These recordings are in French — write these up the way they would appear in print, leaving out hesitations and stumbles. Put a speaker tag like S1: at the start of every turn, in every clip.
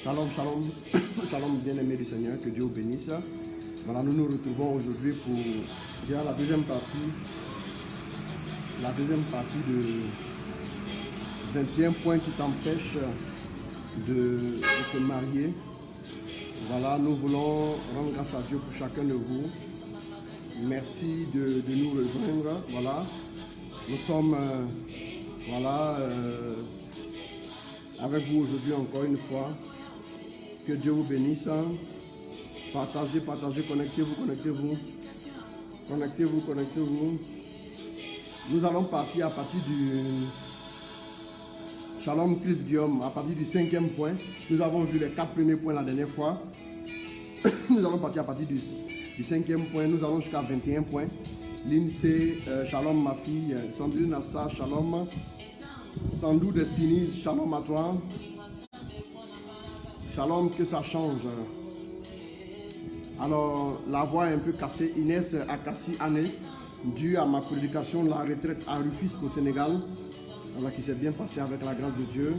S1: Shalom, shalom, shalom bien-aimé du Seigneur, que Dieu vous bénisse. Voilà, nous nous retrouvons aujourd'hui pour dire la deuxième partie de 21 points qui t'empêchent de te marier. Voilà, nous voulons rendre grâce à Dieu pour chacun de vous. Merci de nous rejoindre. Voilà, nous sommes avec vous aujourd'hui encore une fois. Que Dieu vous bénisse. Partagez, connectez-vous. Nous allons partir à partir du Shalom Christ Guillaume, à partir du 5e point. Nous avons vu les 4 premiers points la dernière fois. Nous allons partir à partir du 5e point. Nous allons jusqu'à 21 points. L'INSEE, Shalom ma fille. Sandrine Nassa, Shalom. Sandou Destiny, Shalom à toi. Shalom, que ça change. Alors, la voix est un peu cassée. Inès a cassé année, dû à ma prédication de la retraite à Rufisque au Sénégal. Voilà, qui s'est bien passé avec la grâce de Dieu.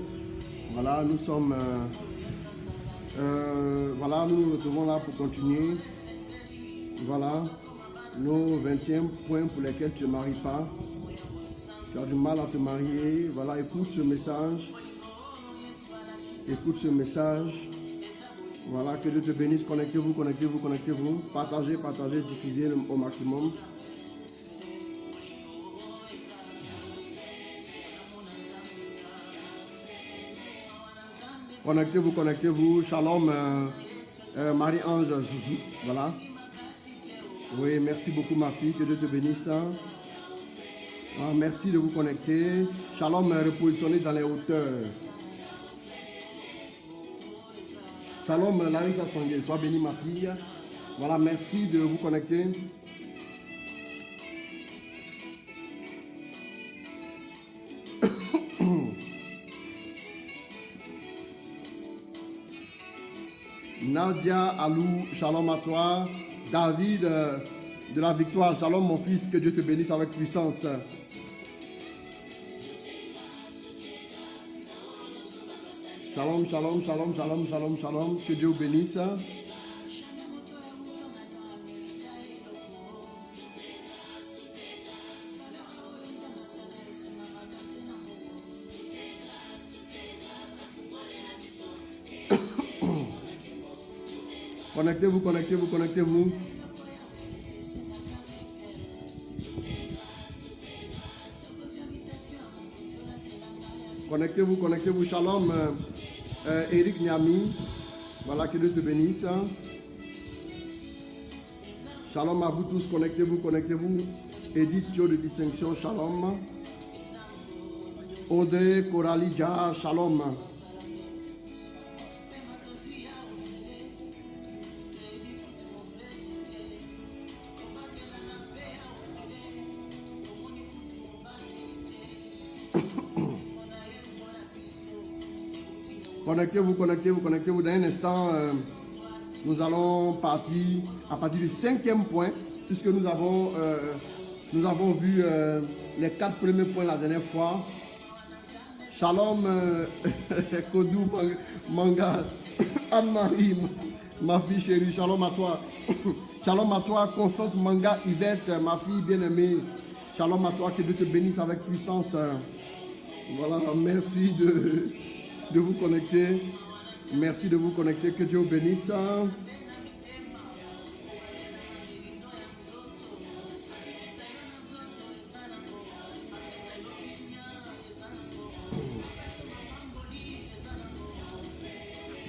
S1: Voilà, nous sommes... nous nous retrouvons là pour continuer. Voilà, nos 21 points pour lesquels tu ne te maries pas. Tu as du mal à te marier. Voilà, écoute ce message. Écoute ce message. Voilà, que Dieu te bénisse. Connectez-vous. Partagez, diffusez au maximum. Connectez-vous. Shalom, Marie-Ange Zouzou. Voilà. Oui, merci beaucoup ma fille. Que Dieu te bénisse. Ah, merci de vous connecter. Shalom, repositionné dans les hauteurs. Shalom, Larissa Sangué, sois bénie ma fille. Voilà, merci de vous connecter. Nadia Alou, shalom à toi. David de la victoire, shalom mon fils, que Dieu te bénisse avec puissance. Shalom, que Dieu vous bénisse. Connectez-vous. Connectez-vous. Shalom. Eric Niami, voilà, que Dieu te bénisse. Shalom à vous tous, connectez-vous. Edith Thio de Distinction, shalom. Audrey Koralija, shalom. Connectez-vous. Dans un instant, nous allons partir à partir du 5e point, puisque nous avons vu les 4 premiers points la dernière fois. Shalom, Kodou, Manga, Anne-Marie, ma fille chérie, shalom à toi. Shalom à toi, Constance Manga, Yvette, ma fille bien-aimée. Shalom à toi, que Dieu te bénisse avec puissance. Voilà, merci de vous connecter. Merci de vous connecter. Que Dieu vous bénisse.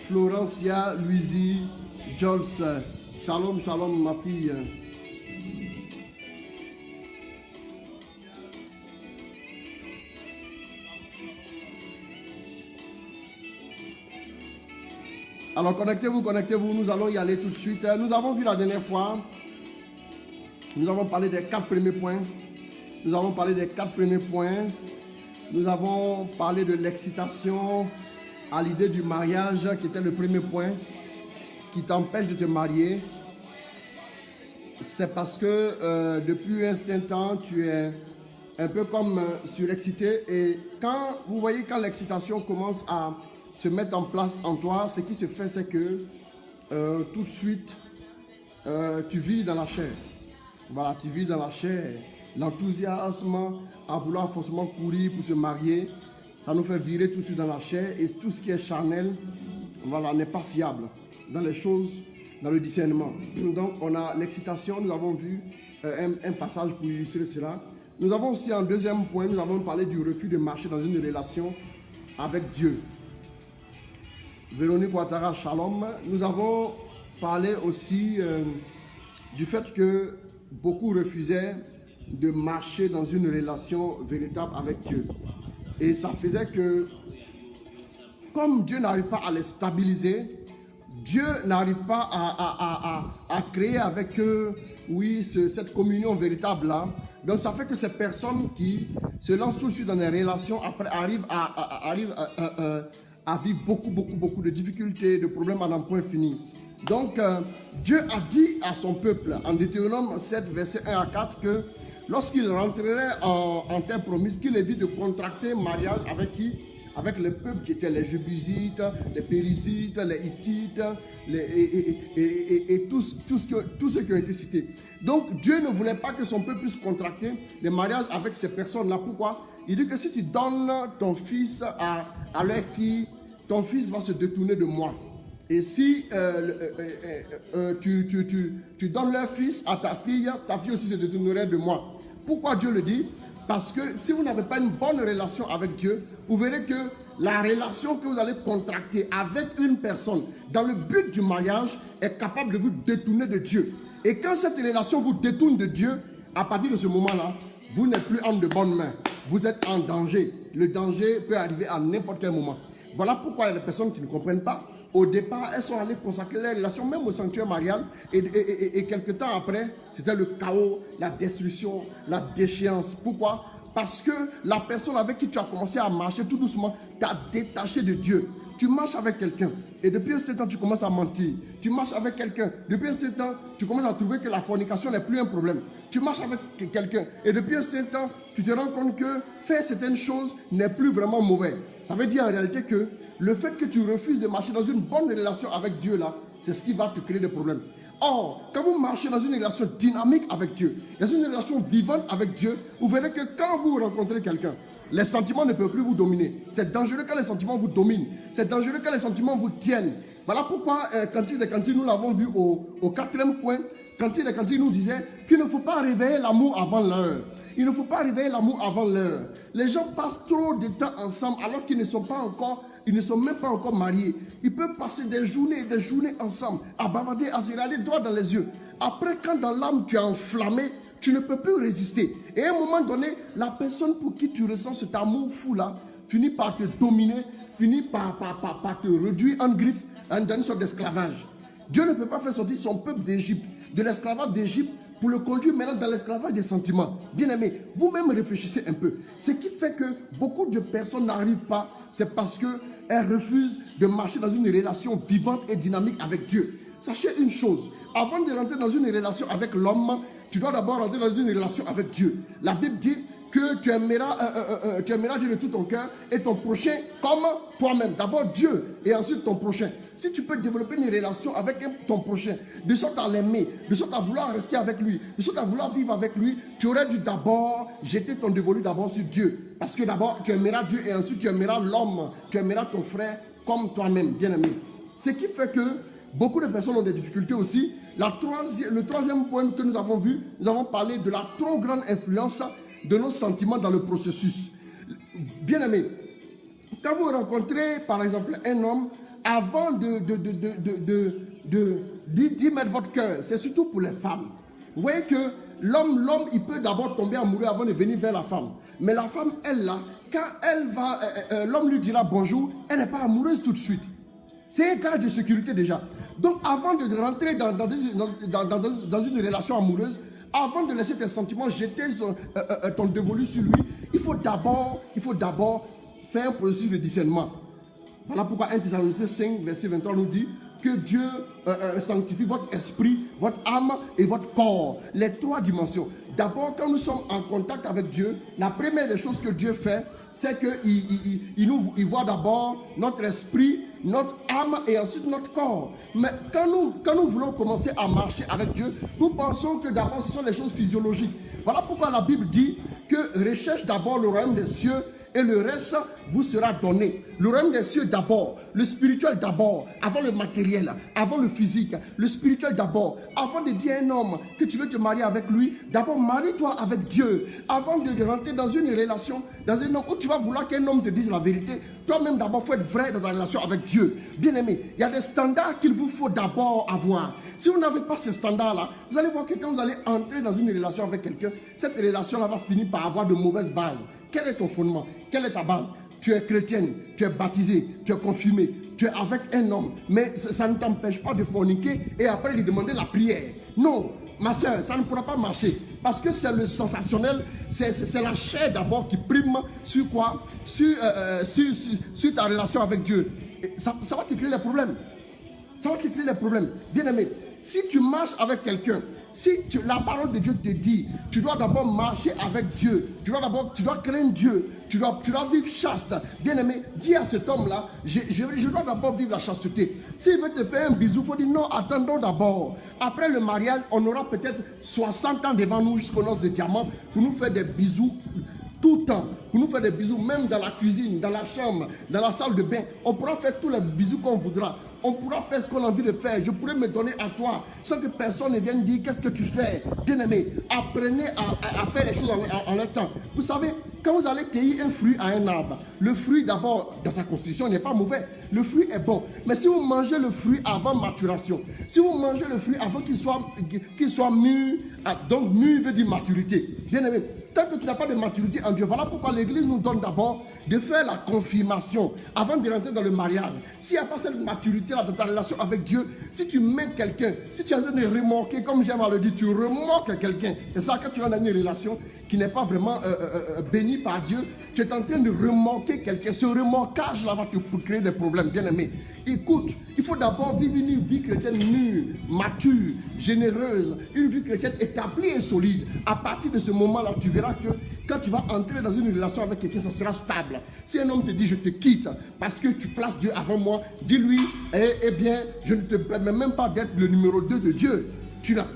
S1: Florencia, Louisie, Jols. Shalom, ma fille. Alors connectez-vous, nous allons y aller tout de suite. Nous avons vu la dernière fois, nous avons parlé des 4 premiers points. Nous avons parlé de l'excitation à l'idée du mariage, qui était le premier point, qui t'empêche de te marier. C'est parce que depuis un certain temps, tu es un peu comme surexcité. Et quand vous voyez, quand l'excitation commence à se mettent en place en toi, ce qui se fait, c'est que tout de suite, tu vis dans la chair. Voilà, tu vis dans la chair. L'enthousiasme à vouloir forcément courir pour se marier, ça nous fait virer tout de suite dans la chair. Et tout ce qui est charnel, voilà, n'est pas fiable dans les choses, dans le discernement. Donc, on a l'excitation, nous avons vu un passage pour illustrer cela. Nous avons aussi un deuxième point, nous avons parlé du refus de marcher dans une relation avec Dieu. Véronique Ouattara, shalom. Nous avons parlé aussi du fait que beaucoup refusaient de marcher dans une relation véritable avec Dieu. Et ça faisait que, comme Dieu n'arrive pas à les stabiliser, Dieu n'arrive pas à créer avec eux, oui, cette communion véritable-là. Donc ça fait que ces personnes qui se lancent tout de suite dans des relations, après arrivent à vivre beaucoup de difficultés, de problèmes à n'en point fini. Donc Dieu a dit à son peuple, en Deutéronome 7, versets 1 à 4, que lorsqu'il rentrerait en terre promise, qu'il évite de contracter mariage avec qui? Avec les peuples qui étaient les Jébusites, les Périsites, les Hittites, et tous ceux qui ont été cités. Donc Dieu ne voulait pas que son peuple puisse contracter des mariages avec ces personnes-là. Pourquoi? Il dit que si tu donnes ton fils à leur fille, ton fils va se détourner de moi. Et si tu donnes leur fils à ta fille aussi se détournerait de moi. Pourquoi Dieu le dit? Parce que si vous n'avez pas une bonne relation avec Dieu, vous verrez que la relation que vous allez contracter avec une personne dans le but du mariage est capable de vous détourner de Dieu. Et quand cette relation vous détourne de Dieu, à partir de ce moment-là, vous n'êtes plus en de bonnes mains. Vous êtes en danger. Le danger peut arriver à n'importe quel moment. Voilà pourquoi il y a des personnes qui ne comprennent pas. Au départ, elles sont allées consacrer leurs relations même au sanctuaire marial. Et quelques temps après, c'était le chaos, la destruction, la déchéance. Pourquoi? Parce que la personne avec qui tu as commencé à marcher tout doucement t'a détaché de Dieu. Tu marches avec quelqu'un et depuis un certain temps, tu commences à mentir. Tu marches avec quelqu'un. Depuis un certain temps, tu commences à trouver que la fornication n'est plus un problème. Tu marches avec quelqu'un et depuis un certain temps, tu te rends compte que faire certaines choses n'est plus vraiment mauvais. Ça veut dire en réalité que le fait que tu refuses de marcher dans une bonne relation avec Dieu là, c'est ce qui va te créer des problèmes. Or, quand vous marchez dans une relation dynamique avec Dieu, dans une relation vivante avec Dieu, vous verrez que quand vous rencontrez quelqu'un, les sentiments ne peuvent plus vous dominer. C'est dangereux quand les sentiments vous dominent. C'est dangereux quand les sentiments vous tiennent. Voilà pourquoi Cantique des Cantiques, nous l'avons vu au quatrième point, Cantique des Cantiques nous disait qu'il ne faut pas réveiller l'amour avant l'heure. Il ne faut pas réveiller l'amour avant l'heure. Les gens passent trop de temps ensemble alors qu'ils ne sont même pas encore mariés. Ils peuvent passer des journées et des journées ensemble, à bavarder, à se regarder droit dans les yeux. Après, quand dans l'âme tu es enflammé, tu ne peux plus résister. Et à un moment donné, la personne pour qui tu ressens cet amour fou-là finit par te dominer, finit par te réduire en griffe, dans une sorte d'esclavage. Dieu ne peut pas faire sortir son peuple d'Égypte, de l'esclavage d'Égypte, pour le conduire maintenant dans l'esclavage des sentiments. Bien aimé, vous-même réfléchissez un peu. Ce qui fait que beaucoup de personnes n'arrivent pas, c'est parce qu'elles refusent de marcher dans une relation vivante et dynamique avec Dieu. Sachez une chose, avant de rentrer dans une relation avec l'homme, tu dois d'abord rentrer dans une relation avec Dieu. La Bible dit que tu aimeras Dieu de tout ton cœur et ton prochain comme toi-même. D'abord Dieu et ensuite ton prochain. Si tu peux développer une relation avec ton prochain, de sorte à l'aimer, de sorte à vouloir rester avec lui, de sorte à vouloir vivre avec lui, tu aurais dû d'abord jeter ton dévolu d'abord sur Dieu. Parce que d'abord tu aimeras Dieu et ensuite tu aimeras l'homme, tu aimeras ton frère comme toi-même, bien aimé. Ce qui fait que beaucoup de personnes ont des difficultés aussi. Le troisième point que nous avons vu, nous avons parlé de la trop grande influence de nos sentiments dans le processus. Bien aimé, quand vous rencontrez par exemple un homme, avant d'y mettre votre cœur, c'est surtout pour les femmes. Vous voyez que l'homme, il peut d'abord tomber amoureux avant de venir vers la femme. Mais la femme, elle là, quand l'homme lui dira bonjour, elle n'est pas amoureuse tout de suite. C'est un gage de sécurité déjà. Donc avant de rentrer dans une relation amoureuse, avant de laisser tes sentiments jeter ton dévolu sur lui, il faut d'abord faire un processus de discernement. Voilà pourquoi 1 Thessaloniciens 5, verset 23 nous dit que Dieu sanctifie votre esprit, votre âme et votre corps. Les trois dimensions. D'abord, quand nous sommes en contact avec Dieu, la première des choses que Dieu fait, c'est qu'il voit d'abord notre esprit, notre âme et ensuite notre corps. Mais quand nous voulons commencer à marcher avec Dieu, nous pensons que d'abord ce sont les choses physiologiques. Voilà pourquoi la Bible dit que recherche d'abord le royaume des cieux et le reste vous sera donné. Le royaume des cieux d'abord, le spirituel d'abord, avant le matériel, avant le physique, le spirituel d'abord. Avant de dire à un homme que tu veux te marier avec lui, d'abord marie-toi avec Dieu. Avant de rentrer dans une relation, dans un homme où tu vas vouloir qu'un homme te dise la vérité, toi-même d'abord il faut être vrai dans ta relation avec Dieu. Bien aimé, il y a des standards qu'il vous faut d'abord avoir. Si vous n'avez pas ces standards-là, vous allez voir que quand vous allez entrer dans une relation avec quelqu'un, cette relation-là va finir par avoir de mauvaises bases. Quel est ton fondement? Quelle est ta base? Tu es chrétienne, tu es baptisé, tu es confirmé, tu es avec un homme, mais ça ne t'empêche pas de forniquer et après lui demander la prière. Non, ma soeur, ça ne pourra pas marcher parce que c'est le sensationnel, c'est la chair d'abord qui prime sur quoi? Sur ta relation avec Dieu. Et ça va te créer des problèmes. Ça va te créer des problèmes. Bien aimé, si tu marches avec quelqu'un, si la parole de Dieu te dit, tu dois d'abord marcher avec Dieu, tu dois craindre Dieu, tu dois vivre chaste. Bien aimé, dis à cet homme-là, je dois d'abord vivre la chasteté. S'il veut te faire un bisou, il faut dire non, attendons d'abord. Après le mariage, on aura peut-être 60 ans devant nous jusqu'aux noces de diamant pour nous faire des bisous tout le temps, pour nous faire des bisous, même dans la cuisine, dans la chambre, dans la salle de bain. On pourra faire tous les bisous qu'on voudra. On pourra faire ce qu'on a envie de faire. Je pourrais me donner à toi sans que personne ne vienne dire qu'est-ce que tu fais. Bien aimé, apprenez à faire les choses en leur temps. Vous savez, quand vous allez cueillir un fruit à un arbre, le fruit d'abord, dans sa constitution, n'est pas mauvais. Le fruit est bon. Mais si vous mangez le fruit avant maturation, si vous mangez le fruit avant qu'il soit mûr, donc mûr veut dire maturité. Bien aimé, tant que tu n'as pas de maturité en Dieu, voilà pourquoi l'Église nous donne d'abord de faire la confirmation avant de rentrer dans le mariage. S'il n'y a pas cette maturité-là dans ta relation avec Dieu, si tu mets quelqu'un, si tu es en train de remorquer, comme j'aime à le dire, tu remorques quelqu'un, c'est ça quand tu es dans une relation qui n'est pas vraiment bénie par Dieu, tu es en train de remorquer quelqu'un. Ce remorquage-là va te créer des problèmes, bien aimé. Écoute, il faut d'abord vivre une vie chrétienne mûre, mature, généreuse, une vie chrétienne établie et solide. À partir de ce moment-là, tu verras que quand tu vas entrer dans une relation avec quelqu'un, ça sera stable. Si un homme te dit je te quitte parce que tu places Dieu avant moi, dis-lui, eh bien, je ne te permets même pas d'être le numéro 2 de Dieu.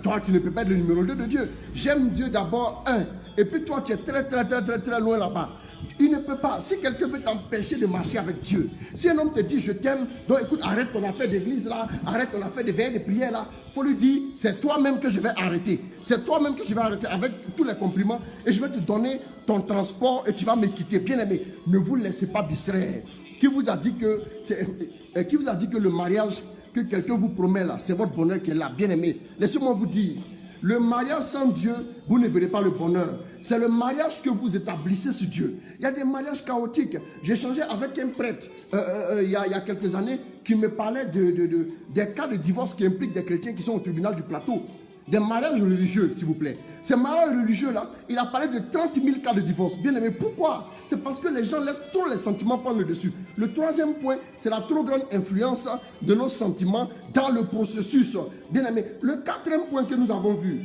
S1: Toi, tu ne peux pas être le numéro 2 de Dieu. J'aime Dieu d'abord, un. Et puis toi, tu es très loin là-bas. Il ne peut pas. Si quelqu'un veut t'empêcher de marcher avec Dieu, si un homme te dit je t'aime, donc écoute, arrête ton affaire d'église là, arrête ton affaire de veille de prière là, il faut lui dire c'est toi-même que je vais arrêter. C'est toi-même que je vais arrêter avec tous les compliments et je vais te donner ton transport et tu vas me quitter. Bien aimé, ne vous laissez pas distraire. Qui vous a dit que le mariage que quelqu'un vous promet là, c'est votre bonheur qui est là? Bien aimé, laissez-moi vous dire. Le mariage sans Dieu, vous ne verrez pas le bonheur. C'est le mariage que vous établissez sur Dieu. Il y a des mariages chaotiques. J'ai échangé avec un prêtre il y a quelques années qui me parlait des cas de divorce qui impliquent des chrétiens qui sont au tribunal du plateau. Des mariages religieux, s'il vous plaît. Ces mariages religieux-là, il a parlé de 30 000 cas de divorce. Bien aimé, pourquoi? C'est parce que les gens laissent trop les sentiments prendre le dessus. Le troisième point, c'est la trop grande influence de nos sentiments dans le processus. Bien aimé, le quatrième point que nous avons vu,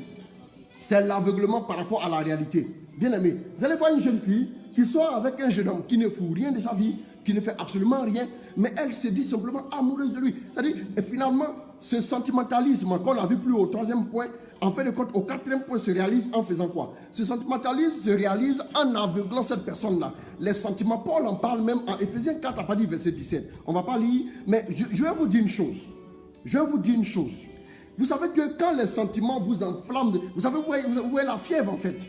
S1: c'est l'aveuglement par rapport à la réalité. Bien aimé, vous allez voir une jeune fille qui sort avec un jeune homme qui ne fout rien de sa vie, qui ne fait absolument rien, mais elle se dit simplement amoureuse de lui. C'est-à-dire, et finalement, ce sentimentalisme qu'on a vu plus haut, au troisième point, en fait de compte, au quatrième point, se réalise en faisant quoi? Ce sentimentalisme se réalise en aveuglant cette personne-là. Les sentiments, Paul en parle même en Éphésiens 4, à partir du verset 17. On ne va pas lire, mais je vais vous dire une chose. Vous savez que quand les sentiments vous enflamment, vous voyez la fièvre en fait.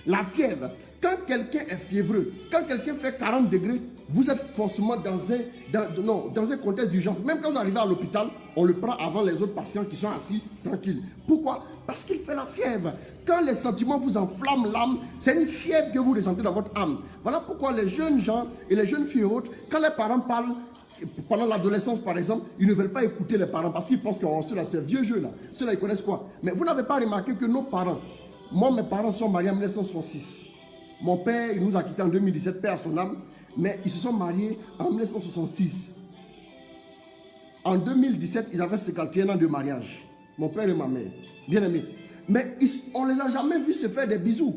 S1: La fièvre. Quand quelqu'un est fiévreux, quand quelqu'un fait 40 degrés, vous êtes forcément dans un contexte d'urgence. Même quand vous arrivez à l'hôpital, on le prend avant les autres patients qui sont assis tranquilles. Pourquoi? Parce qu'il fait la fièvre. Quand les sentiments vous enflamment l'âme, c'est une fièvre que vous ressentez dans votre âme. Voilà pourquoi les jeunes gens et les jeunes filles autres, quand les parents parlent, pendant l'adolescence par exemple, ils ne veulent pas écouter les parents parce qu'ils pensent que ceux-là c'est vieux jeu là. Ceux-là ils connaissent quoi? Mais vous n'avez pas remarqué que nos parents, moi mes parents sont mariés en 1966. Mon père, il nous a quittés en 2017, père à son âme, mais ils se sont mariés en 1966. En 2017, ils avaient 51 ans de mariage. Mon père et ma mère, bien aimés. Mais on ne les a jamais vus se faire des bisous.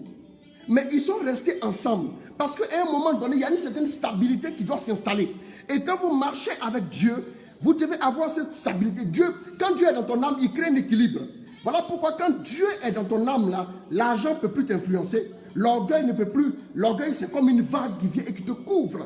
S1: Mais ils sont restés ensemble. Parce qu'à un moment donné, il y a une certaine stabilité qui doit s'installer. Et quand vous marchez avec Dieu, vous devez avoir cette stabilité. Quand Dieu est dans ton âme, il crée un équilibre. Voilà pourquoi quand Dieu est dans ton âme, là, l'argent ne peut plus t'influencer. L'orgueil ne peut plus. L'orgueil, c'est comme une vague qui vient et qui te couvre.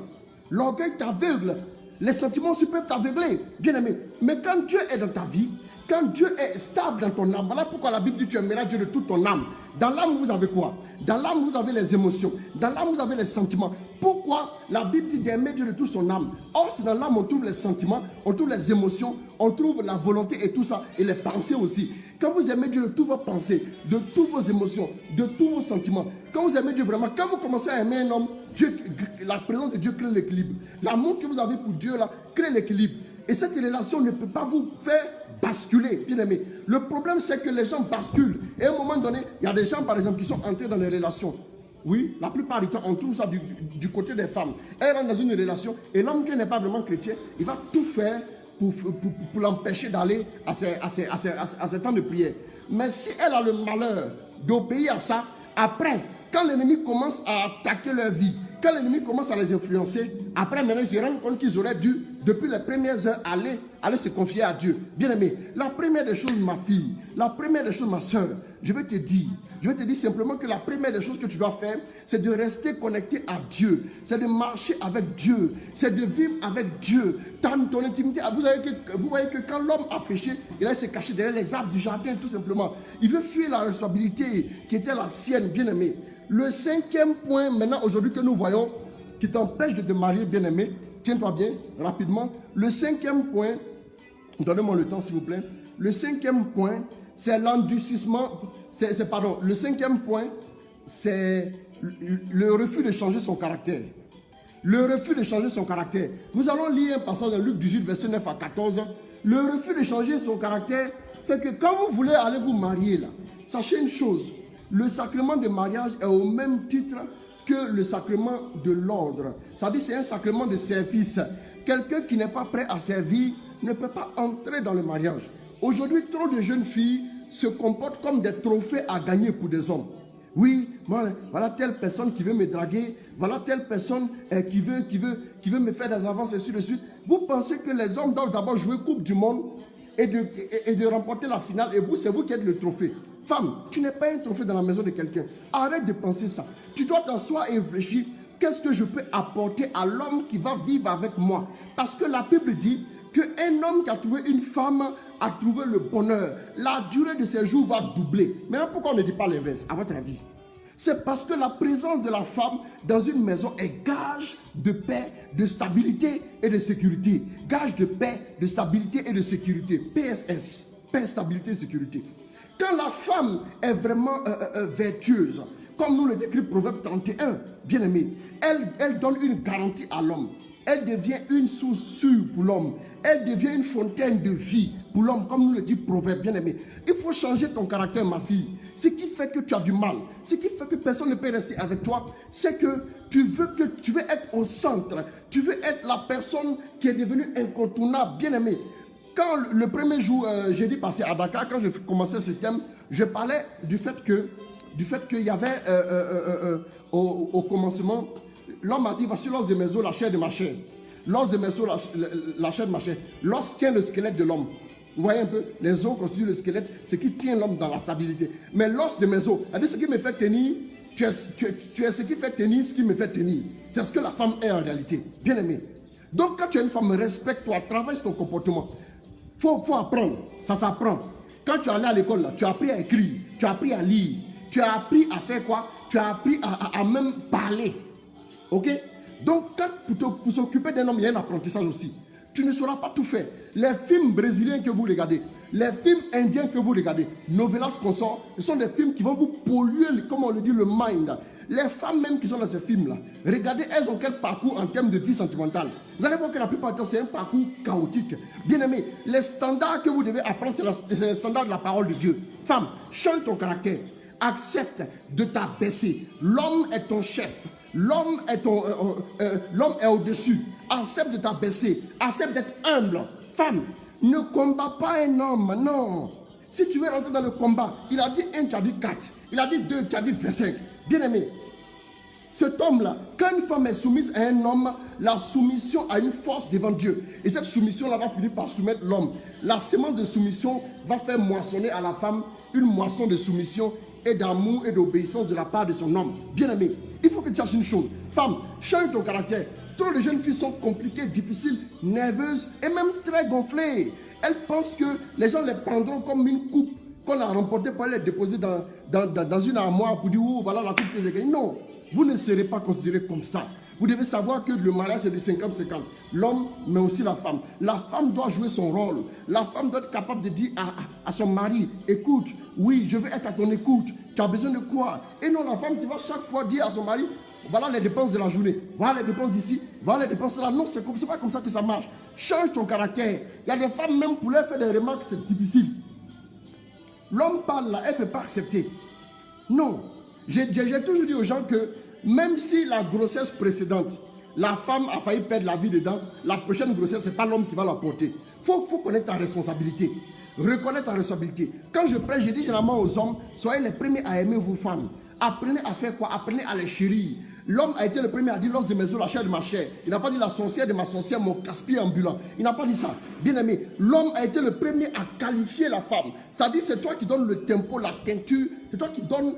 S1: L'orgueil t'aveugle. Les sentiments aussi peuvent t'aveugler, bien aimé. Mais quand Dieu est dans ta vie, quand Dieu est stable dans ton âme, voilà pourquoi la Bible dit tu aimeras Dieu de toute ton âme. Dans l'âme, vous avez quoi? Dans l'âme, vous avez les émotions. Dans l'âme, vous avez les sentiments. Pourquoi la Bible dit d'aimer Dieu de toute son âme? Or, c'est dans l'âme on trouve les sentiments, on trouve les émotions, on trouve la volonté et tout ça, et les pensées aussi. Quand vous aimez Dieu de toutes vos pensées, de toutes vos émotions, de tous vos sentiments, quand vous aimez Dieu vraiment, quand vous commencez à aimer un homme, Dieu, la présence de Dieu crée l'équilibre. L'amour que vous avez pour Dieu là, crée l'équilibre. Et cette relation ne peut pas vous faire basculer, bien aimé. Le problème, c'est que les gens basculent. Et à un moment donné, il y a des gens, par exemple, qui sont entrés dans les relations. Oui, la plupart du temps, on trouve ça du côté des femmes. Elles rentrent dans une relation, et l'homme qui n'est pas vraiment chrétien, il va tout faire pour l'empêcher d'aller à ses temps de prière. Mais si elle a le malheur d'obéir à ça, après, quand l'ennemi commence à attaquer leur vie, quand l'ennemi commence à les influencer, après maintenant ils se rendent compte qu'ils auraient dû, depuis les premières heures, aller se confier à Dieu. Bien aimé, la première des choses, ma fille, la première des choses, ma soeur, je vais te dire simplement que la première des choses que tu dois faire, c'est de rester connecté à Dieu, c'est de marcher avec Dieu, c'est de vivre avec Dieu, dans ton intimité. Vous voyez que quand l'homme a péché, il a se caché derrière les arbres du jardin, tout simplement. Il veut fuir la responsabilité qui était la sienne, bien aimé. Le cinquième point, maintenant, aujourd'hui, que nous voyons, qui t'empêche de te marier, bien aimé, tiens-toi bien, rapidement. Le cinquième point, donnez-moi le temps, s'il vous plaît. Le cinquième point, c'est l'endurcissement. Le cinquième point, c'est le refus de changer son caractère. Le refus de changer son caractère. Nous allons lire un passage de Luc 18, verset 9 à 14. Le refus de changer son caractère fait que quand vous voulez aller vous marier, là, sachez une chose. Le sacrement de mariage est au même titre que le sacrement de l'ordre. C'est-à-dire c'est un sacrement de service. Quelqu'un qui n'est pas prêt à servir ne peut pas entrer dans le mariage. Aujourd'hui, trop de jeunes filles se comportent comme des trophées à gagner pour des hommes. Oui, voilà telle personne qui veut me draguer, voilà telle personne qui veut me faire des avances et ainsi de suite. Vous pensez que les hommes doivent d'abord jouer Coupe du Monde et de remporter la finale, et vous, c'est vous qui êtes le trophée. Femme, tu n'es pas un trophée dans la maison de quelqu'un. Arrête de penser ça. Tu dois t'asseoir et réfléchir. Qu'est-ce que je peux apporter à l'homme qui va vivre avec moi? Parce que la Bible dit qu'un homme qui a trouvé une femme a trouvé le bonheur. La durée de ses jours va doubler. Maintenant, pourquoi on ne dit pas l'inverse, à votre avis? C'est parce que la présence de la femme dans une maison est gage de paix, de stabilité et de sécurité. Gage de paix, de stabilité et de sécurité. PSS, paix, stabilité et sécurité. Quand la femme est vraiment vertueuse, comme nous le décrit Proverbe 31, bien aimé, elle donne une garantie à l'homme. Elle devient une source sûre pour l'homme. Elle devient une fontaine de vie pour l'homme, comme nous le dit Proverbe, bien aimé. Il faut changer ton caractère, ma fille. Ce qui fait que tu as du mal, ce qui fait que personne ne peut rester avec toi, c'est que tu veux être au centre. Tu veux être la personne qui est devenue incontournable, bien aimé. Quand le premier jour, jeudi passé à Dakar, quand je commençais ce thème, je parlais du fait qu'il y avait au commencement, l'homme a dit, voici l'os de mes os, la chair de ma chair. L'os de mes os, la chair de ma chair. L'os tient le squelette de l'homme. Vous voyez un peu, les os constituent le squelette, ce qui tient l'homme dans la stabilité. Mais l'os de mes os, c'est-à-dire ce qui me fait tenir, tu es ce qui fait tenir, ce qui me fait tenir. C'est ce que la femme est en réalité. Bien aimé. Donc quand tu es une femme, respecte-toi, travaille sur ton comportement. Faut apprendre, ça s'apprend. Quand tu es allé à l'école, là, tu as appris à écrire, tu as appris à lire, tu as appris à faire quoi? Tu as appris à même parler. Ok? Donc, pour s'occuper d'un homme, il y a un apprentissage aussi. Tu ne sauras pas tout faire. Les films brésiliens que vous regardez, les films indiens que vous regardez, novelas consorts, ce sont des films qui vont vous polluer, comme on le dit, le mind. Les femmes même qui sont dans ces films-là, regardez, elles ont quel parcours en termes de vie sentimentale. Vous allez voir que la plupart du temps, c'est un parcours chaotique. Bien aimé, les standards que vous devez apprendre, c'est les standards de la parole de Dieu. Femme, change ton caractère. Accepte de t'abaisser. L'homme est ton chef. L'homme est au-dessus. Accepte de t'abaisser. Accepte d'être humble. Femme, ne combat pas un homme, non. Si tu veux rentrer dans le combat, il a dit 1, tu as dit 4. Il a dit 2, tu as dit 25. Bien aimé, Cet homme-là, quand une femme est soumise à un homme, la soumission a une force devant Dieu. Et cette soumission-là va finir par soumettre l'homme. La sémence de soumission va faire moissonner à la femme une moisson de soumission et d'amour et d'obéissance de la part de son homme. Bien-aimé, il faut que tu saches une chose. Femme, change ton caractère. Trop de jeunes filles sont compliquées, difficiles, nerveuses et même très gonflées. Elles pensent que les gens les prendront comme une coupe qu'on a remportée pour les déposer dans une armoire pour dire « Oh, voilà la coupe que j'ai gagnée ». Non, vous ne serez pas considérés comme ça. Vous devez savoir que le mariage c'est de 50-50. L'homme, mais aussi la femme. La femme doit jouer son rôle. La femme doit être capable de dire à son mari, écoute, oui, je veux être à ton écoute. Tu as besoin de quoi? Et non, la femme qui va chaque fois dire à son mari, voilà les dépenses de la journée, voilà les dépenses d'ici, voilà les dépenses là. Non, c'est pas comme ça que ça marche. Change ton caractère. Il y a des femmes, même pour leur faire des remarques, c'est difficile. L'homme parle là, elle ne fait pas accepter. Non. J'ai toujours dit aux gens que même si la grossesse précédente, la femme a failli perdre la vie dedans, la prochaine grossesse, ce n'est pas l'homme qui va la porter. Il faut connaître ta responsabilité. Reconnaître ta responsabilité. Quand je prêche, je dis généralement aux hommes, soyez les premiers à aimer vos femmes. Apprenez à faire quoi? Apprenez à les chérir. L'homme a été le premier à dire l'os de mes os, la chair de ma chair. Il n'a pas dit la sorcière de ma sorcière, mon casse-pied ambulant. Il n'a pas dit ça. Bien aimé, l'homme a été le premier à qualifier la femme. Ça dit c'est toi qui donnes le tempo, la teinture. C'est toi qui donnes,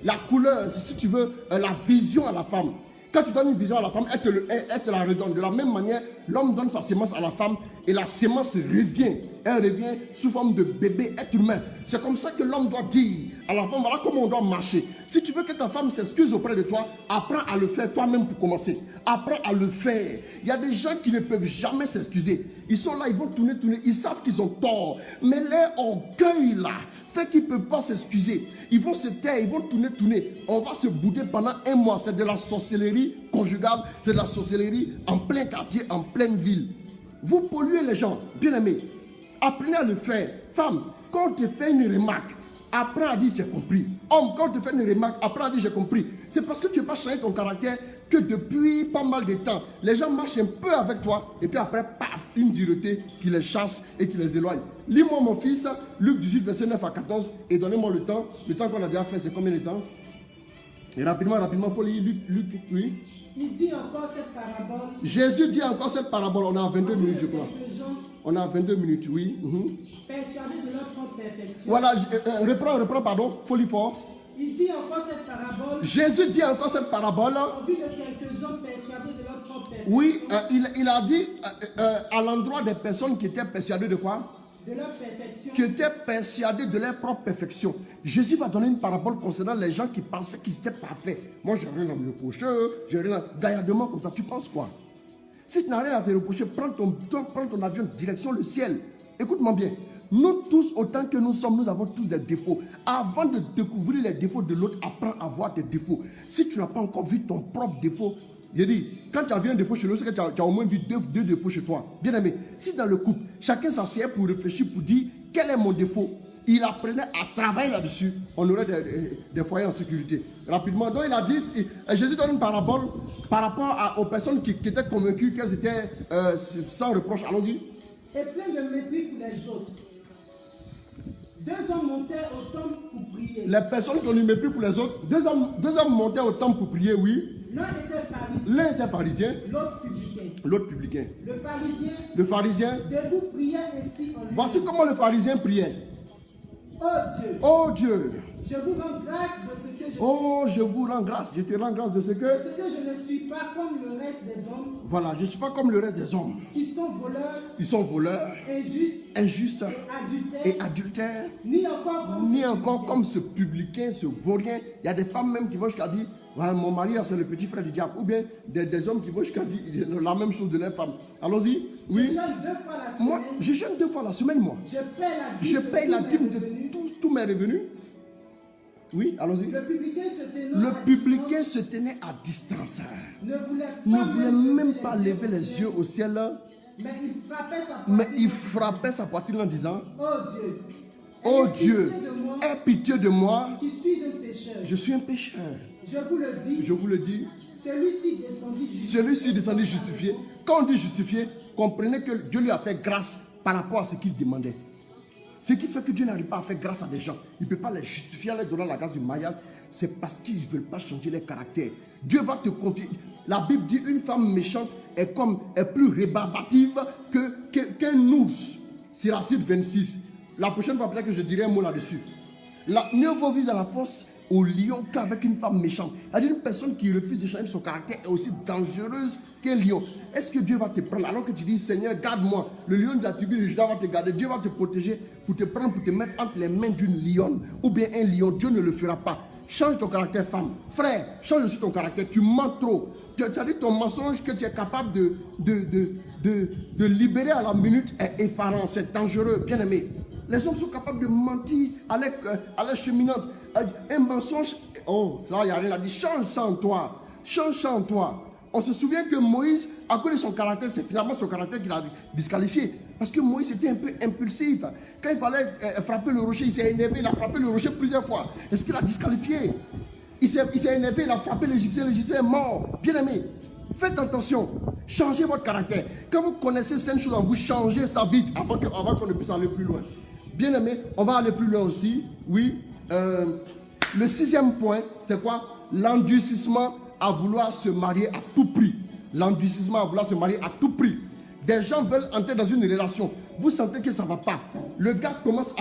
S1: la couleur, si tu veux, la vision à la femme. Quand tu donnes une vision à la femme, elle te la redonne. De la même manière, l'homme donne sa sémence à la femme et la sémence revient. Elle revient sous forme de bébé, être humain. C'est comme ça que l'homme doit dire à la femme, voilà comment on doit marcher. Si tu veux que ta femme s'excuse auprès de toi, apprends à le faire toi-même pour commencer. Apprends à le faire. Il y a des gens qui ne peuvent jamais s'excuser. Ils sont là, ils vont tourner. Ils savent qu'ils ont tort. Mais leur orgueil là fait qu'ils ne peuvent pas s'excuser. Ils vont se taire, ils vont tourner. On va se bouder pendant un mois. C'est de la sorcellerie conjugale. C'est de la sorcellerie en plein quartier, en pleine ville. Vous polluez les gens, bien aimés. Apprenez à le faire. Femme, quand on te fait une remarque, apprends à dire j'ai compris. Homme, quand on te fait une remarque, apprends à dire j'ai compris. C'est parce que tu n'as pas changé ton caractère que depuis pas mal de temps, les gens marchent un peu avec toi et puis après, paf, une dureté qui les chasse et qui les éloigne. Lis-moi mon fils, Luc 18, verset 9 à 14 et donnez-moi le temps. Le temps qu'on a déjà fait, c'est combien de temps? Et rapidement, il faut lire Luc, oui.
S2: Il dit encore cette parabole.
S1: Jésus dit encore cette parabole. On a 22 minutes, je crois. On a 22 minutes, oui.
S2: Persuadés de leur propre perfection.
S1: Voilà, reprends, pardon. Folie fort.
S2: Il dit encore cette parabole.
S1: Jésus dit encore cette parabole.
S2: En vue de quelques hommes persuadés de leur propre perfection.
S1: Oui, il a dit à l'endroit des personnes qui étaient persuadées de quoi?
S2: De leur perfection.
S1: Qui étaient persuadés de leur propre perfection. Jésus va donner une parabole concernant les gens qui pensaient qu'ils étaient parfaits. Moi, j'ai rien à me reprocher. J'ai rien à... Gaillardement comme ça, tu penses quoi? Si tu n'as rien à te reprocher, prends ton avion direction le ciel. Écoute-moi bien. Nous tous, autant que nous sommes, nous avons tous des défauts. Avant de découvrir les défauts de l'autre, apprends à voir tes défauts. Si tu n'as pas encore vu ton propre défaut, je dis, quand tu as vu un défaut chez l'autre, c'est que tu as au moins vu deux défauts chez toi. Bien aimé, si dans le couple, chacun s'assied pour réfléchir, pour dire quel est mon défaut, il apprenait à travailler là-dessus, on aurait des foyers en sécurité. Rapidement, donc il a dit, Jésus donne une parabole par rapport aux personnes qui étaient convaincues qu'elles étaient sans reproche. Allons-y.
S2: Et plein de mépris pour les autres. Deux hommes montaient au temple pour prier.
S1: Les personnes qui ont du mépris pour les autres, deux hommes montaient au temple pour prier, oui.
S2: L'un était pharisien.
S1: L'autre publicain. L'autre publicain.
S2: Le pharisien.
S1: Debout
S2: priait ainsi en lui.
S1: Voici comment le pharisien priait.
S2: Oh Dieu.
S1: Je
S2: vous rends grâce de ce que je
S1: je vous rends grâce. Je te rends grâce de ce que...
S2: Parce que je ne suis pas comme le reste des hommes.
S1: Voilà, je ne suis pas comme le reste des hommes.
S2: Qui sont voleurs.
S1: Injustes. Et adultères. Ni encore comme ce publicain, ce vaurien. Il y a des femmes même qui vont jusqu'à dire, voilà, mon mari c'est le petit frère du diable. Ou bien des hommes qui vont jusqu'à dire la même chose de leurs femmes. Allons-y. Oui. Je jeûne 2 fois la semaine, moi. Je paye la dîme de tous mes revenus. Oui, allons-y. Le publicain se tenait à distance. Ne voulait même pas lever les yeux au ciel. Mais il frappait sa poitrine en disant, oh Dieu, aie pitié de moi. Je suis un pécheur. Je vous le dis. Celui-ci descendit justifié. Quand on dit justifié, comprenez que Dieu lui a fait grâce par rapport à ce qu'il demandait. Ce qui fait que Dieu n'arrive pas à faire grâce à des gens. Il ne peut pas les justifier en leur donnant la grâce du mariage. C'est parce qu'ils ne veulent pas changer leur caractère. Dieu va te confier. La Bible dit une femme méchante est plus rébarbative qu'un ours. Siracide 26. La prochaine fois, peut-être que je dirai un mot là-dessus. Mieux vaut vivre dans la force au lion qu'avec une femme méchante. C'est-à-dire une personne qui refuse de changer son caractère est aussi dangereuse qu'un lion. Est-ce que Dieu va te prendre alors que tu dis Seigneur, garde-moi? Le lion de la tribu de Juda va te garder. Dieu va te protéger pour te prendre, pour te mettre entre les mains d'une lionne ou bien un lion. Dieu ne le fera pas. Change ton caractère, femme. Frère, change aussi ton caractère. Tu mens trop. Tu as dit ton mensonge que tu es capable de libérer à la minute est effarant. C'est dangereux, bien aimé. Les hommes sont capables de mentir à leur cheminante. Un mensonge, oh, là, il n'y a rien à dire. Change ça en toi. Change ça en toi. On se souvient que Moïse, à cause de son caractère, c'est finalement son caractère qui l'a disqualifié. Parce que Moïse était un peu impulsif. Quand il fallait frapper le rocher, il s'est énervé. Il a frappé le rocher plusieurs fois. Est-ce qu'il a disqualifié? Il s'est énervé, il a frappé l'Égyptien. L'Égyptien est mort. Bien aimé, faites attention. Changez votre caractère. Quand vous connaissez certaines choses en vous, changez ça vite avant qu'on ne puisse aller plus loin. Bien aimé, on va aller plus loin aussi. Oui. Le 6e point, c'est quoi? L'endurcissement à vouloir se marier à tout prix. L'endurcissement à vouloir se marier à tout prix. Des gens veulent entrer dans une relation. Vous sentez que ça ne va pas. Le gars commence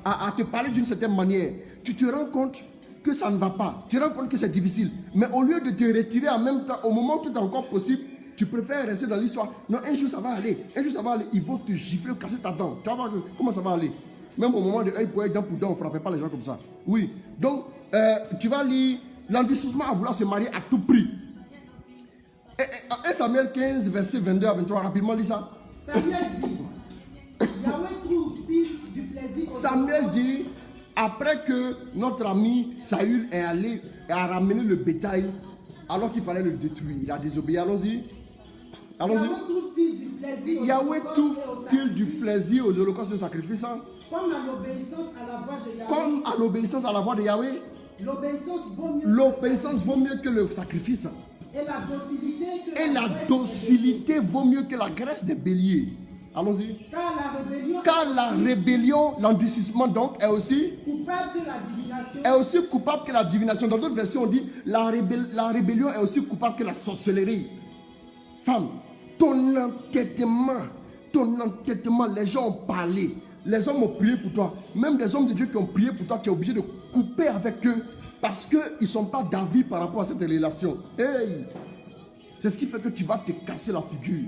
S1: à te parler d'une certaine manière. Tu te rends compte que ça ne va pas. Tu te rends compte que c'est difficile. Mais au lieu de te retirer en même temps, au moment où tout est encore possible, tu préfères rester dans l'histoire. Non, un jour ça va aller. Un jour ça va aller. Ils vont te gifler, casser ta dent. Tu vas voir comment ça va aller. Même au moment de œil pour œil, dent pour dent, on ne frappait pas les gens comme ça. Oui. Donc, tu vas lire l'endurcissement à vouloir se marier à tout prix. Et Samuel 15, verset 22 à 23, rapidement, lis ça.
S2: Samuel dit, Yahweh trouve-t-il du plaisir au
S1: Samuel dit, après que notre ami Saül est allé et a ramené le bétail, alors qu'il fallait le détruire, il a désobéi. Allons-y. Allons-y. Yahweh trouve-t-il du plaisir aux holocaustes et aux sacrifices?
S2: Comme à l'obéissance à la voix de Yahweh.
S1: Comme à l'obéissance à la voix de Yahweh. L'obéissance vaut mieux que le sacrifice. Et la docilité vaut mieux que la graisse des béliers. Allons-y. Car la rébellion, l'endurcissement donc, est aussi coupable que la divination. Dans d'autres versions, on dit la rébellion est aussi coupable que la sorcellerie. Femme, ton entêtement, les gens ont parlé. Les hommes ont prié pour toi. Même des hommes de Dieu qui ont prié pour toi, tu es obligé de couper avec eux parce qu'ils ne sont pas d'avis par rapport à cette relation. Hey! C'est ce qui fait que tu vas te casser la figure.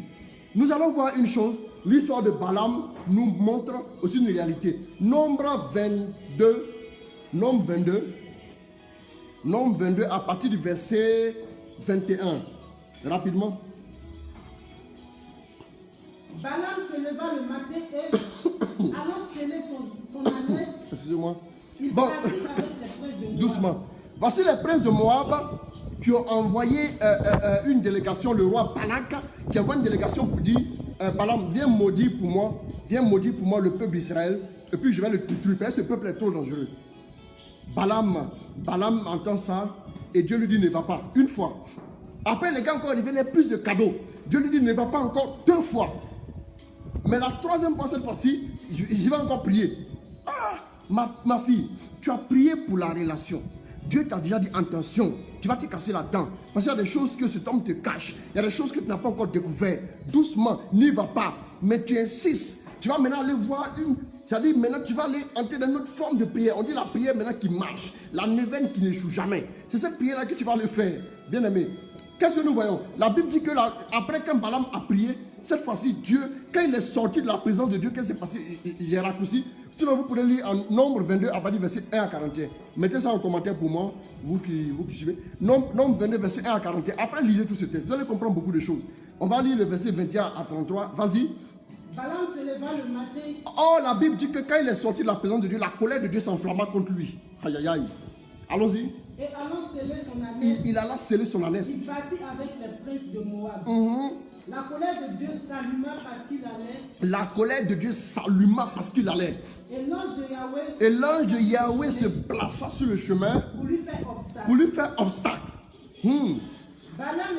S1: Nous allons voir une chose. L'histoire de Balaam nous montre aussi une réalité. Nombre 22 à partir du verset 21. Rapidement.
S2: Balaam se leva le matin et allant sceller son ânesse.
S1: Excusez-moi.
S2: Il
S1: bon,
S2: partit avec les princes de Moab.
S1: Doucement. Voici les princes de Moab qui ont envoyé une délégation, le roi Balak, qui envoie une délégation pour dire Balaam, viens maudire pour moi le peuple d'Israël, et puis je vais le détruire, parce que ce peuple est trop dangereux. Balaam entend ça, et Dieu lui dit ne va pas, une fois. Après, les gars encore revenaient plus de cadeaux. Dieu lui dit ne va pas encore 2 fois. Mais la 3e fois, cette fois-ci, je vais encore prier. Ah, ma fille, tu as prié pour la relation. Dieu t'a déjà dit attention, tu vas te casser la dent. Parce qu'il y a des choses que cet homme te cache. Il y a des choses que tu n'as pas encore découvertes. Doucement, n'y va pas. Mais tu insistes. Tu vas maintenant aller voir une. C'est-à-dire maintenant tu vas aller entrer dans notre forme de prière. On dit la prière maintenant qui marche. La neuvaine qui n'échoue jamais. C'est cette prière-là que tu vas le faire. Bien aimé. Qu'est-ce que nous voyons? La Bible dit que après quand Balaam a prié, cette fois-ci Dieu, quand il est sorti de la présence de Dieu, qu'est-ce qui s'est passé? Il est raccourci. Sinon, vous pourrez lire en Nombre 22 à partir du verset 1 à 41. Mettez ça en commentaire pour moi, vous qui suivez. Nombre 22, verset 1 à 41. Après, lisez tous ces textes. Vous allez comprendre beaucoup de choses. On va lire le verset 21 à 33. Vas-y.
S2: Balaam se leva le matin.
S1: Oh, la Bible dit que quand il est sorti de la présence de Dieu, la colère de Dieu s'enflamma contre lui. Aïe, aïe, aïe. Allons-y.
S2: Et allant sceller son ânesse.
S1: Il alla sceller son ânesse.
S2: Il partit avec les princes de Moab. La colère de Dieu s'alluma parce qu'il allait.
S1: La colère de Dieu s'alluma parce qu'il allait.
S2: Et l'ange de
S1: Yahweh se plaça sur le chemin
S2: pour lui faire obstacle. Balaam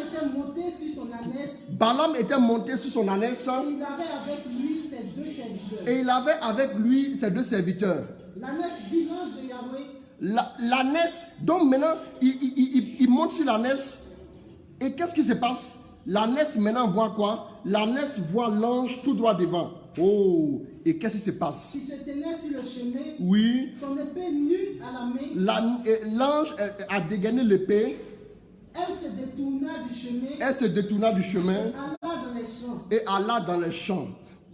S2: était monté sur son ânesse.
S1: Il avait avec lui
S2: deux serviteurs.
S1: Et il avait avec lui ses deux serviteurs.
S2: L'ânesse vit l'ange de Yahweh.
S1: L'ânesse, donc maintenant, il monte sur l'ânesse. Et qu'est-ce qui se passe? L'ânesse maintenant voit quoi? L'ânesse voit l'ange tout droit devant. Oh, et qu'est-ce qui se passe?
S2: Qui se tenait sur le chemin.
S1: Oui.
S2: Son épée nue à la main.
S1: L'ange a dégainé l'épée.
S2: Elle se détourna du chemin.
S1: Elle se détourna du chemin.
S2: Alla dans les champs.
S1: Et alla dans les champs.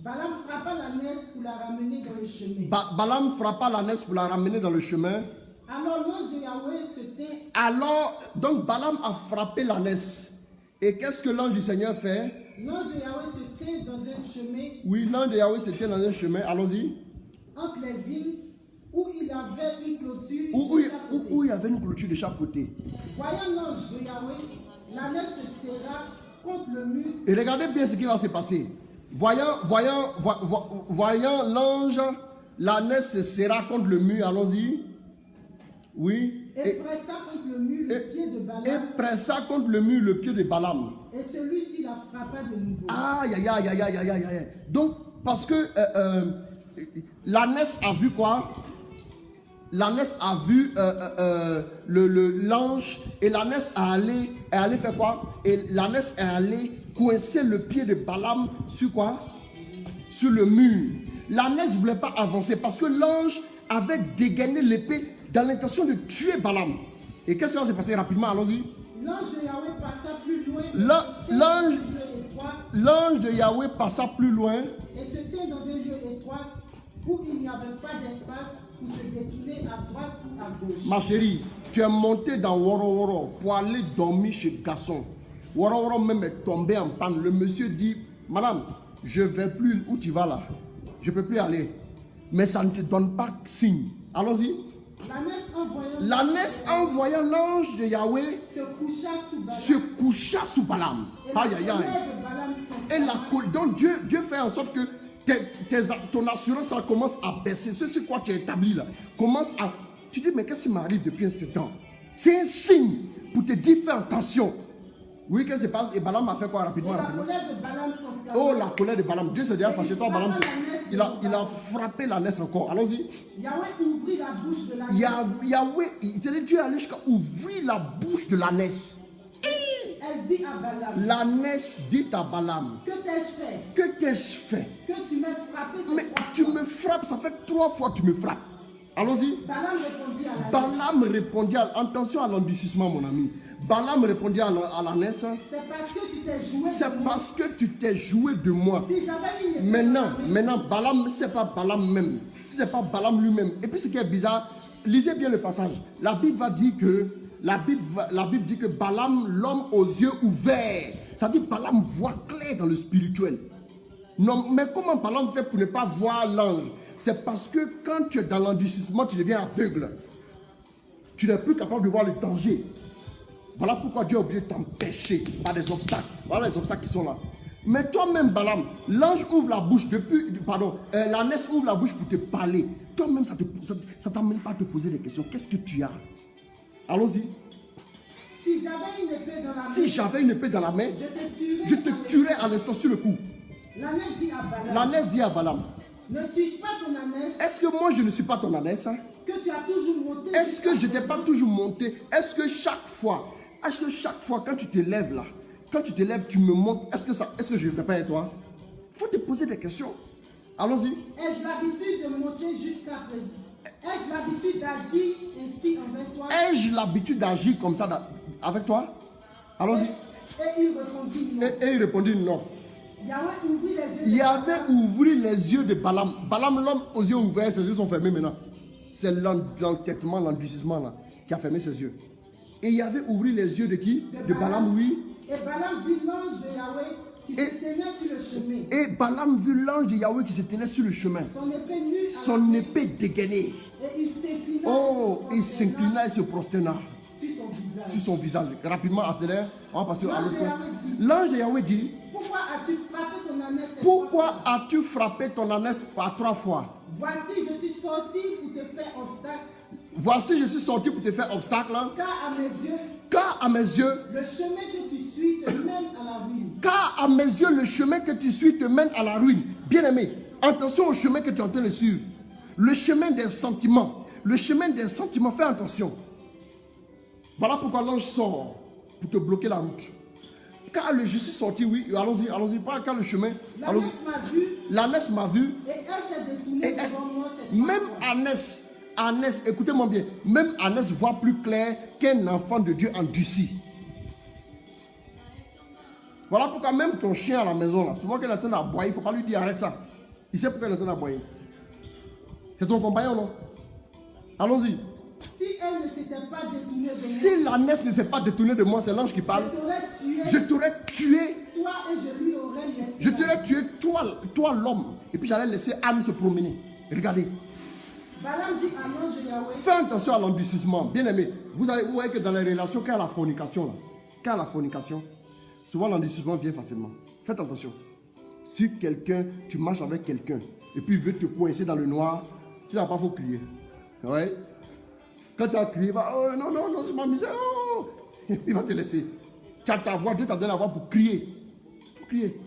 S2: Balaam frappa l'ânesse pour la ramener dans le chemin.
S1: Balaam frappa l'ânesse pour la ramener dans le chemin.
S2: Alors l'ange de Yahweh se tint.
S1: Alors, donc Balaam a frappé l'ânesse. Et qu'est-ce que l'ange du Seigneur fait?
S2: L'ange de Yahweh se tint dans un chemin.
S1: Oui, l'ange de Yahweh se tient dans un chemin. Allons-y.
S2: Entre les vignes où il y avait une clôture.
S1: Où il y avait une clôture de chaque côté.
S2: Voyant l'ange de Yahweh, l'ânesse se serra contre le mur.
S1: Et regardez bien ce qui va se passer. Voyant l'ange, l'ânesse se serra contre le mur. Allons-y. Oui.
S2: Et pressa contre le mur le pied de Balaam.
S1: Et pressa contre le mur le pied de Balaam.
S2: Et celui-ci la frappa de nouveau.
S1: Aïe, aïe, aïe, aïe, aïe, aïe, aïe. Donc, parce que l'ânesse a vu quoi? L'ânesse a vu l'ange et l'ânesse est allée faire quoi? Et l'ânesse est allée coincer le pied de Balaam sur quoi? Sur le mur. L'ânesse ne voulait pas avancer parce que l'ange avait dégainé l'épée dans l'intention de tuer Balaam. Et qu'est-ce qui va se passer rapidement? Allons-y.
S2: L'ange de Yahweh passa plus loin.
S1: L'ange de Yahweh passa plus loin.
S2: Et c'était dans un lieu étroit où il n'y avait pas d'espace pour se détourner à droite ou à gauche.
S1: Ma chérie, tu es montée dans Woro Woro pour aller dormir chez Gasson. Woro Woro même est tombé en panne. Le monsieur dit, madame, je ne vais plus où tu vas là. Je ne peux plus aller. Mais ça ne te donne pas signe. Allons-y. L'ânesse en voyant l'ange de Yahweh se coucha sous Balaam. Aïe, aïe, aïe. Et donc Dieu fait en sorte que ton assurance ça commence à baisser. Ce sur quoi tu es établi là commence à... Tu dis, mais qu'est-ce qui m'arrive depuis ce temps? C'est un signe pour te dire, fais attention. Oui, qu'est-ce qui se passe? Et Balaam a fait quoi rapidement? Oh, la colère de Balaam. Dieu s'est déjà fâché. Toi, Balaam, il a frappé l'ânesse encore. Allons-y.
S2: Yahweh ouvrit la bouche de l'ânesse.
S1: C'est Dieu allé jusqu'à ouvrir la bouche de l'ânesse.
S2: Elle dit à Balaam.
S1: L'ânesse dit à Balaam.
S2: Que t'ai-je fait?
S1: Que t'ai-je fait?
S2: Que tu m'as frappé.
S1: Mais tu me frappes, ça fait 3 fois que tu me frappes. Allons-y. Balaam répondit à l'ânesse. Attention à l'endurcissement, mon ami. Balaam répondit à l'ânesse.
S2: C'est parce que tu t'es joué.
S1: C'est parce que tu t'es joué de moi.
S2: Si j'avais une
S1: maintenant, Balaam, c'est pas Balaam même. Si c'est pas Balaam lui-même. Et puis ce qui est bizarre, lisez bien le passage. La Bible va dire que la Bible dit que Balaam, l'homme aux yeux ouverts. Ça dit Balaam voit clair dans le spirituel. Non, mais comment Balaam fait pour ne pas voir l'ange? C'est parce que quand tu es dans l'endurcissement, tu deviens aveugle. Tu n'es plus capable de voir le danger. Voilà pourquoi Dieu a obligé de t'empêcher par des obstacles. Voilà les obstacles qui sont là. Mais toi-même, Balaam, l'ange ouvre la bouche l'ânesse ouvre la bouche pour te parler. Toi-même, ça ne t'amène pas à te poser des questions. Qu'est-ce que tu as? Allons-y.
S2: Si j'avais une épée dans la main,
S1: je te tuerais à l'instant sur le coup.
S2: L'ânesse dit à Balaam.
S1: Ne
S2: suis-je pas ton ânesse?
S1: Est-ce que moi je ne suis pas ton ânesse?
S2: Que tu as toujours monté?
S1: Est-ce que je n'ai pas toujours monté? Est-ce que chaque fois quand tu te lèves là, quand tu te lèves, tu me montes, est-ce que je ne le fais pas avec toi? Il faut te poser des questions. Allons-y.
S2: Ai-je l'habitude de monter jusqu'à présent? Ai-je l'habitude d'agir ainsi envers toi?
S1: Ai-je l'habitude d'agir comme ça avec toi? Allons-y.
S2: Et il répondit non.
S1: Et il répondit non.
S2: Yahweh
S1: ouvrit les yeux de Balaam. Balaam, l'homme aux yeux ouverts, ses yeux sont fermés maintenant. C'est l'entêtement, l'endurcissement là, qui a fermé ses yeux. Et Yahweh ouvrit les yeux de qui? De Balaam, oui.
S2: Et Balaam vit l'ange de Yahweh qui se tenait sur le chemin.
S1: Et Balaam vit l'ange de Yahweh qui se tenait sur le chemin. Son épée dégainée.
S2: Et il
S1: s'inclina et se prosterna sur son visage. Rapidement, accélère. On va passer à l'autre point. L'ange de Yahweh dit: Pourquoi as-tu frappé ton ânesse par 3 fois?
S2: Voici, je suis sorti pour te faire obstacle.
S1: Voici, je suis sorti pour te faire obstacle.
S2: Car à mes yeux,
S1: le chemin
S2: que tu suis te mène à la ruine.
S1: Car à mes yeux, le chemin que tu suis te mène à la ruine. Bien-aimé, Attention au chemin que tu es en train de suivre. Le chemin des sentiments. Le chemin des sentiments, fais attention. Voilà pourquoi l'ange sort pour te bloquer la route. Quand je suis sorti, oui, allons-y, quand le chemin. L'ânesse m'a vu.
S2: Et elle s'est détournée devant moi.
S1: Même Anès, écoutez-moi bien, même Anès voit plus clair qu'un enfant de Dieu endurci. Voilà pourquoi même ton chien à la maison, là, souvent qu'il est en train d'aboyer, il ne faut pas lui dire arrête ça. Il sait pourquoi il est en train d'aboyer. C'est ton compagnon, non? Allons-y.
S2: Si elle ne s'était pas détournée de moi,
S1: si l'ânesse ne s'est pas détournée de moi, c'est l'ange qui parle. Je t'aurais tué.
S2: Toi et je lui aurais laissé.
S1: Je t'aurais tué, toi l'homme. Et puis j'allais laisser Anne se promener. Regardez.
S2: Balaam dit à l'ange de Yahweh.
S1: Fais attention à l'endurcissement. Bien aimé, vous voyez que dans les relations, quand il y a la fornication, souvent l'endurcissement vient facilement. Faites attention. Si tu marches avec quelqu'un et puis il veut te coincer dans le noir, tu n'as pas faut crier. Ouais. Quand tu as crié, il va, oh non, c'est ma misère. Oh. Il va te laisser. Tu as ta voix, Dieu t'a donné la voix pour crier. Faut crier.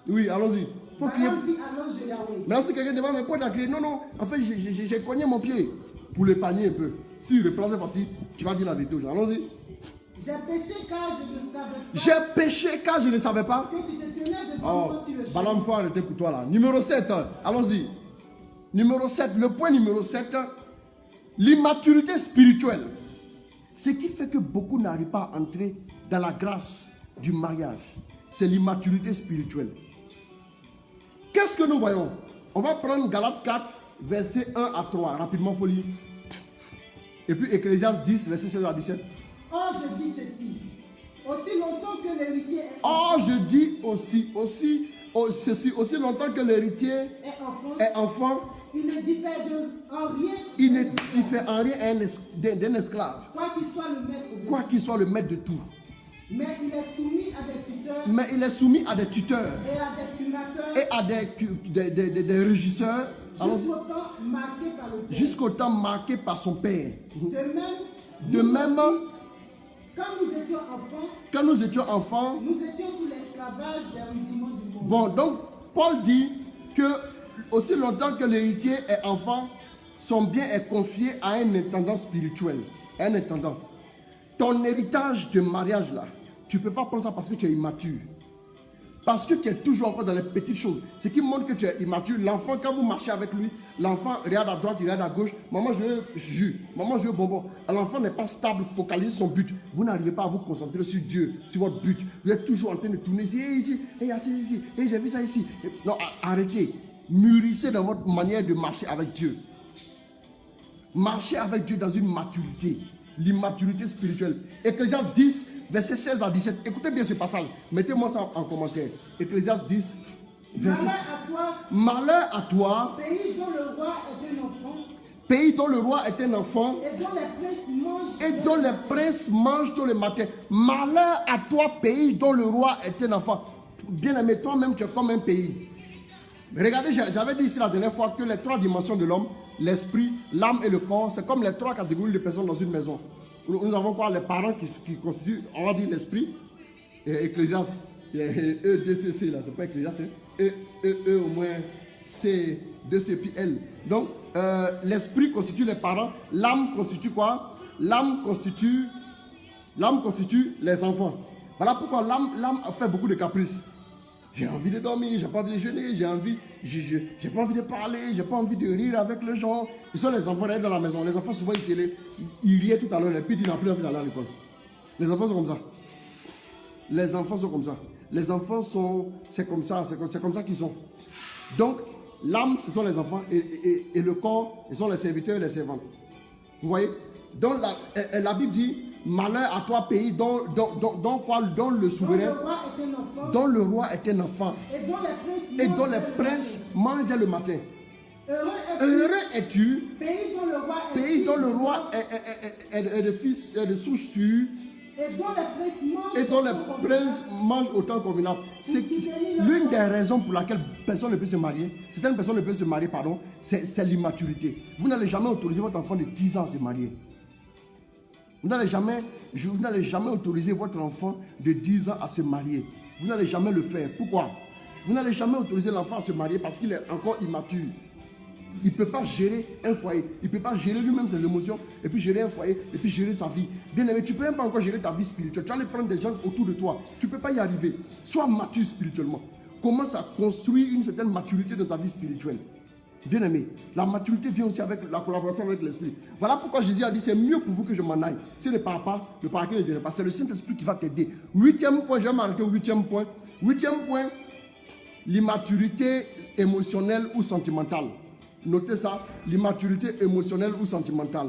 S1: Oui, allons-y. Faut crier. Maintenant, si quelqu'un demande, mais pourquoi tu as crié? Non. En fait, j'ai cogné mon pied pour l'épargner un peu. S'il reprend cette fois-ci, tu vas dire la vérité aux gens. Allons-y.
S2: J'ai péché car je ne savais pas.
S1: J'ai péché car je ne savais pas.
S2: Que tu te tenais devant moi sur le chemin.
S1: Balaam, faut arrêter pour toi là. Numéro 7. Allons-y. Numéro 7. Le point numéro 7. L'immaturité spirituelle. Ce qui fait que beaucoup n'arrivent pas à entrer dans la grâce du mariage. C'est l'immaturité spirituelle. Qu'est-ce que nous voyons? On va prendre Galates 4, versets 1 à 3. Rapidement, folie. Et puis Ecclésiaste 10, versets 16 à 17.
S2: Or, je dis ceci. Aussi longtemps que l'héritier est
S1: enfant. Or, je dis aussi longtemps que l'héritier est enfant.
S2: Il ne diffère en rien.
S1: Il ne diffère en rien d'un esclave.
S2: Quoi qu'il soit le maître de
S1: tout.
S2: Mais il est soumis à des tuteurs. Et à des curateurs. Et à des régisseurs. Jusqu'au temps marqué par son père. De même, quand nous étions enfants, nous étions sous l'esclavage des rudiments du monde.
S1: Bon, donc Paul dit que aussi longtemps que l'héritier est enfant, son bien est confié à un intendant spirituel. Un intendant. Ton héritage de mariage là, tu ne peux pas prendre ça parce que tu es immature. Parce que tu es toujours encore dans les petites choses. Ce qui montre que tu es immature. L'enfant, quand vous marchez avec lui, l'enfant regarde à droite, il regarde à gauche. Maman, je veux jus. Maman, je veux bonbon. L'enfant n'est pas stable, focalisé sur son but. Vous n'arrivez pas à vous concentrer sur Dieu, sur votre but. Vous êtes toujours en train de tourner ici, ici, ici, j'ai vu ça ici. Non, arrêtez. Mûrissez dans votre manière de marcher avec Dieu. Marchez avec Dieu dans une maturité. L'immaturité spirituelle. Ecclésiaste 10, verset 16 à 17. Écoutez bien ce passage. Mettez-moi ça en commentaire. Ecclésiaste 10, verset 16. Malheur à toi.
S2: Pays dont le roi est un enfant.
S1: Pays dont le roi est un enfant.
S2: Et dont les princes mangent
S1: tous les matins. Malheur à toi, pays dont le roi est un enfant. Bien aimé, toi-même, tu es comme un pays. Regardez, j'avais dit ici la dernière fois que les trois dimensions de l'homme, l'esprit, l'âme et le corps, c'est comme les trois catégories de personnes dans une maison. Nous avons quoi? Les parents qui constituent, on va dire l'esprit, et Ecclésiaste, E2CC là, c'est pas Ecclésiaste, au moins C, 2C puis L. Donc, l'esprit constitue les parents, l'âme constitue quoi? L'âme constitue les enfants. Voilà pourquoi l'âme fait beaucoup de caprices. J'ai envie de dormir, j'ai pas envie de jeûner, j'ai pas envie de parler, j'ai pas envie de rire avec les gens. Ce sont les enfants dans la maison. Les enfants souvent ils riaient tout à l'heure et puis ils n'ont plus envie d'aller à l'école. Les enfants sont comme ça. Les enfants sont comme ça. Les enfants c'est comme ça qu'ils sont. Donc l'âme, ce sont les enfants et le corps, ce sont les serviteurs et les servantes. Vous voyez? Donc la Bible dit, malheur à toi pays dont le souverain, dont le roi est un enfant, et dont les princes mangent le matin. Heureux es-tu, pays dont le roi est de fils de souche sûre, et dont les princes mangent autant convenable. C'est l'une des raisons pour laquelle personne ne peut se marier. Certaines personnes ne peuvent se marier, c'est l'immaturité. Vous n'allez jamais autoriser votre enfant de 10 ans à se marier. Vous n'allez jamais autoriser votre enfant de 10 ans à se marier. Vous n'allez jamais le faire. Pourquoi? Vous n'allez jamais autoriser l'enfant à se marier parce qu'il est encore immature. Il ne peut pas gérer un foyer. Il ne peut pas gérer lui-même ses émotions et puis gérer un foyer et puis gérer sa vie. Bien aimé, tu ne peux même pas encore gérer ta vie spirituelle. Tu vas aller prendre des gens autour de toi. Tu ne peux pas y arriver. Sois mature spirituellement. Commence à construire une certaine maturité dans ta vie spirituelle. Bien aimé, la maturité vient aussi avec la collaboration avec l'Esprit. Voilà pourquoi Jésus a dit, c'est mieux pour vous que je m'en aille. Si le papa, le paraclet ne vient pas. C'est le Saint-Esprit qui va t'aider. 8e point, je vais m'arrêter au 8e point. 8e point, l'immaturité émotionnelle ou sentimentale. Notez ça, l'immaturité émotionnelle ou sentimentale.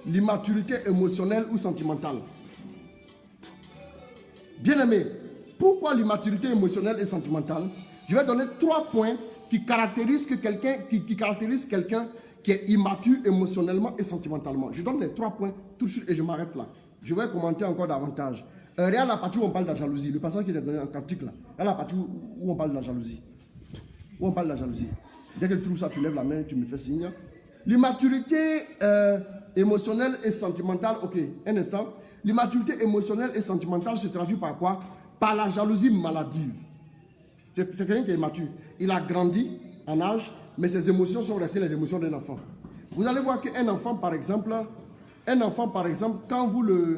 S1: L'immaturité émotionnelle ou sentimentale. Bien aimé, pourquoi l'immaturité émotionnelle et sentimentale? Je vais donner 3 points qui caractérisent quelqu'un qui est immature émotionnellement et sentimentalement. Je donne les 3 points tout de suite et je m'arrête là. Je vais commenter encore davantage. Regarde la partie où on parle de la jalousie. Le passage qui est donné en cantique là. Regarde la partie où on parle de la jalousie. Où on parle de la jalousie. Dès que tu trouves ça, tu lèves la main, tu me fais signe. L'immaturité émotionnelle et sentimentale. Ok, un instant. L'immaturité émotionnelle et sentimentale se traduit par quoi? Par la jalousie maladive. C'est quelqu'un qui est immature. Il a grandi en âge, mais ses émotions sont restées les émotions d'un enfant. Vous allez voir qu'un enfant, par exemple, quand vous le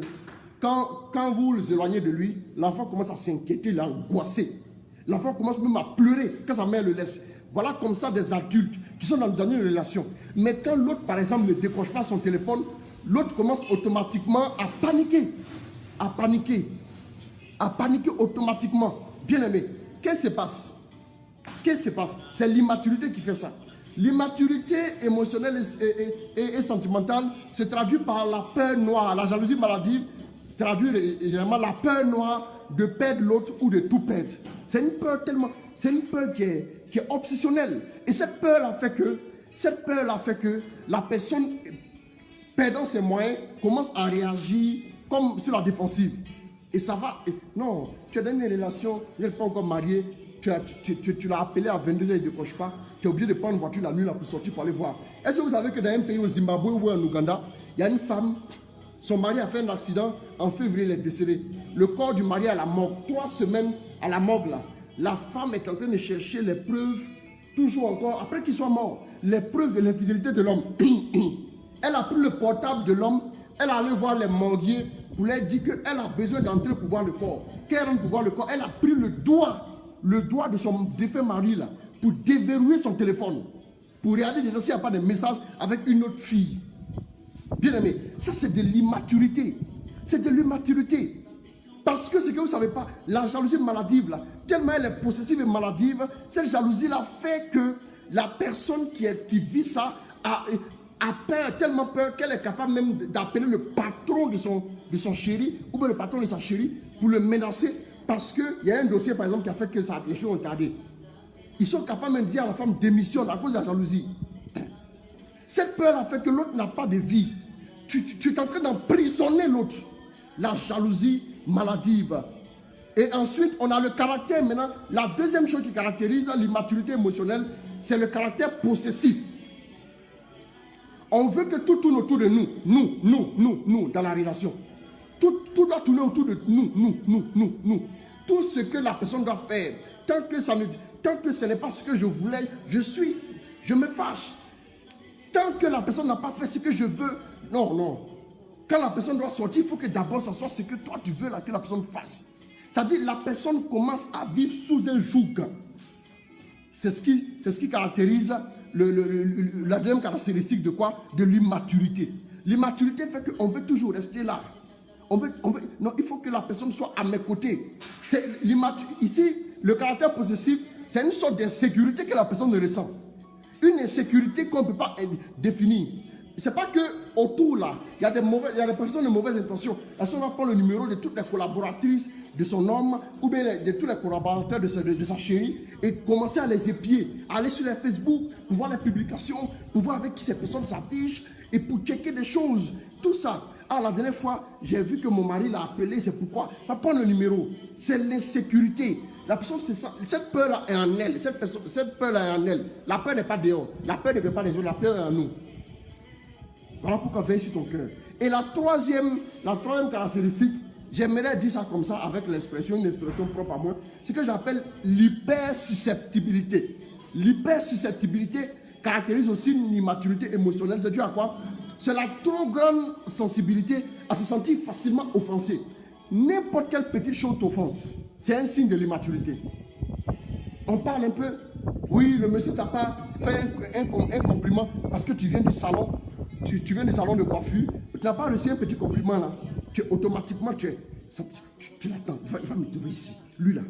S1: éloignez de lui, l'enfant commence à s'inquiéter, à angoisser. L'enfant commence même à pleurer quand sa mère le laisse. Voilà comme ça des adultes qui sont dans une relation. Mais quand l'autre, par exemple, ne décroche pas son téléphone, l'autre commence automatiquement à paniquer. À paniquer automatiquement. Bien aimé, qu'est-ce qui se passe? Qu'est-ce qui se passe? C'est l'immaturité qui fait ça. L'immaturité émotionnelle et sentimentale se traduit par la peur noire. La jalousie maladive traduit généralement la peur noire de perdre l'autre ou de tout perdre. C'est une peur qui est obsessionnelle. Et cette peur a fait que la personne, perdant ses moyens, commence à réagir comme sur la défensive. Et ça va. Non, tu es dans une relation, tu n'es pas encore marié, tu l'as appelé à 22h, il ne décroche pas. Tu es obligé de prendre une voiture la nuit là pour sortir pour aller voir. Est-ce que vous savez que dans un pays au Zimbabwe ou en Ouganda, il y a une femme, son mari a fait un accident, en février, il est décédé. Le corps du mari à la morgue, 3 semaines à la morgue là. La femme est en train de chercher les preuves, toujours encore, après qu'il soit mort, les preuves de l'infidélité de l'homme. Elle a pris le portable de l'homme, elle est allée voir les morguiers pour leur dire qu'elle a besoin d'entrer pour voir le corps. Qu'elle rentre pour voir le corps, elle a pris le doigt de son défunt mari là, pour déverrouiller son téléphone, pour regarder dedans s'il n'y a pas de message avec une autre fille. Bien aimé, ça c'est de l'immaturité. C'est de l'immaturité. Parce que ce que vous ne savez pas, la jalousie maladive là, tellement elle est possessive et maladive, cette jalousie là fait que la personne qui vit ça a peur, tellement peur qu'elle est capable même d'appeler le patron de son chéri ou bien le patron de sa chérie pour le menacer parce qu'il y a un dossier par exemple qui a fait que les choses ont tardé. Ils sont capables même de dire à la femme démissionne à cause de la jalousie. Cette peur a fait que l'autre n'a pas de vie. Tu es en train d'emprisonner l'autre. La jalousie maladive. Et ensuite, on a le caractère maintenant. La deuxième chose qui caractérise l'immaturité émotionnelle, c'est le caractère possessif. On veut que tout tourne autour de nous. Nous, dans la relation. Tout doit tourner autour de nous. Tout ce que la personne doit faire. Tant que ce n'est pas ce que je voulais, je me fâche. Tant que la personne n'a pas fait ce que je veux, non. Quand la personne doit sortir, il faut que d'abord ça soit ce que toi tu veux que la personne fasse. C'est-à-dire la personne commence à vivre sous un joug. C'est ce qui caractérise la deuxième caractéristique de quoi? De l'immaturité. L'immaturité fait qu'on veut toujours rester là. Non, il faut que la personne soit à mes côtés. Ici, le caractère possessif, c'est une sorte d'insécurité que la personne ressent. Une insécurité qu'on ne peut pas définir. Ce n'est pas que autour là, il y a des personnes de mauvaise intention. Elles sont là pour le numéro de toutes les collaboratrices de son homme ou bien de tous les collaborateurs de sa chérie et commencer à les épier, à aller sur les Facebook pour voir les publications, pour voir avec qui ces personnes s'affichent et pour checker des choses. Tout ça. Ah, la dernière fois, j'ai vu que mon mari l'a appelé, c'est pourquoi. Pas prendre le numéro. C'est l'insécurité. La personne, c'est ça. Cette peur-là est en elle. Cette peur-là est en elle. La peur n'est pas dehors. La peur ne vient pas des autres. La peur est en nous. Voilà pourquoi veille sur ton cœur. Et la troisième caractéristique, j'aimerais dire ça comme ça avec l'expression, une expression propre à moi, c'est que j'appelle l'hypersusceptibilité. L'hypersusceptibilité caractérise aussi une immaturité émotionnelle. C'est dû à quoi? C'est la trop grande sensibilité à se sentir facilement offensé. N'importe quelle petite chose t'offense. C'est un signe de l'immaturité. On parle un peu, oui, le monsieur t'a pas fait un compliment parce que tu viens du salon, tu viens du salon de coiffure, tu n'as pas reçu un petit compliment là. Automatiquement, tu l'attends, il va me trouver ici. Lui là,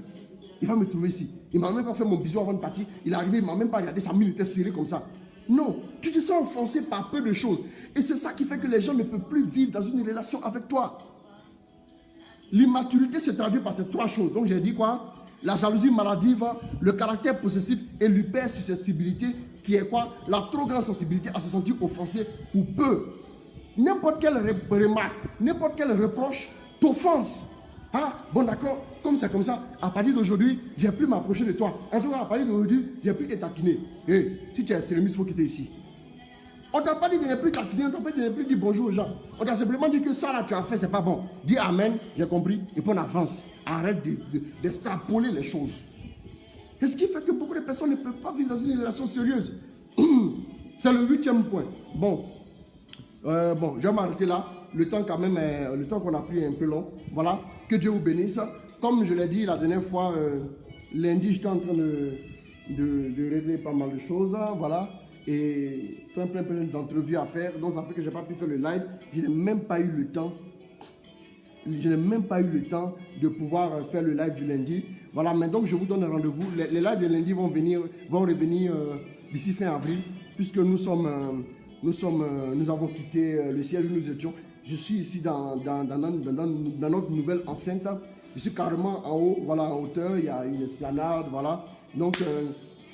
S1: il va me trouver ici. Il ne m'a même pas fait mon bisou avant de partir. Il est arrivé, il ne m'a même pas regardé, sa mine était serrée comme ça. Non, tu te sens offensé par peu de choses. Et c'est ça qui fait que les gens ne peuvent plus vivre dans une relation avec toi. L'immaturité se traduit par ces trois choses. Donc j'ai dit quoi? La jalousie maladive, le caractère possessif et l'hypersusceptibilité qui est quoi? La trop grande sensibilité à se sentir offensé ou peu. N'importe quelle remarque, n'importe quel reproche t'offense. Ah, bon d'accord, comme c'est comme ça, à partir d'aujourd'hui, je n'ai plus m'approcher de toi. En tout cas, à partir d'aujourd'hui, je n'ai plus te taquiner. Hey, si tu es extrémiste, il faut quitter ici. On ne t'a pas dit de ne plus taquiner, on ne t'a pas dit de ne plus dire bonjour aux gens. On t'a simplement dit que ça là, tu as fait, c'est pas bon. Dis amen, j'ai compris, et puis on avance. Arrête d'extrapoler les choses. Et ce qui fait que beaucoup de personnes ne peuvent pas vivre dans une relation sérieuse. C'est le 8e point. Bon, je vais m'arrêter là. Le temps quand même, le temps qu'on a pris est un peu long. Voilà, que Dieu vous bénisse. Comme je l'ai dit la dernière fois, lundi, j'étais en train de régler pas mal de choses. Voilà, et plein d'entrevues à faire. Donc ça fait que je n'ai pas pu faire le live. Je n'ai même pas eu le temps. Je n'ai même pas eu le temps de pouvoir faire le live du lundi. Voilà, mais donc je vous donne rendez-vous. Les lives de lundi vont revenir d'ici fin avril, puisque nous avons quitté le siège où nous étions. Je suis ici dans notre nouvelle enceinte. Je suis carrément en haut, voilà, en hauteur. Il y a une esplanade, voilà. Donc,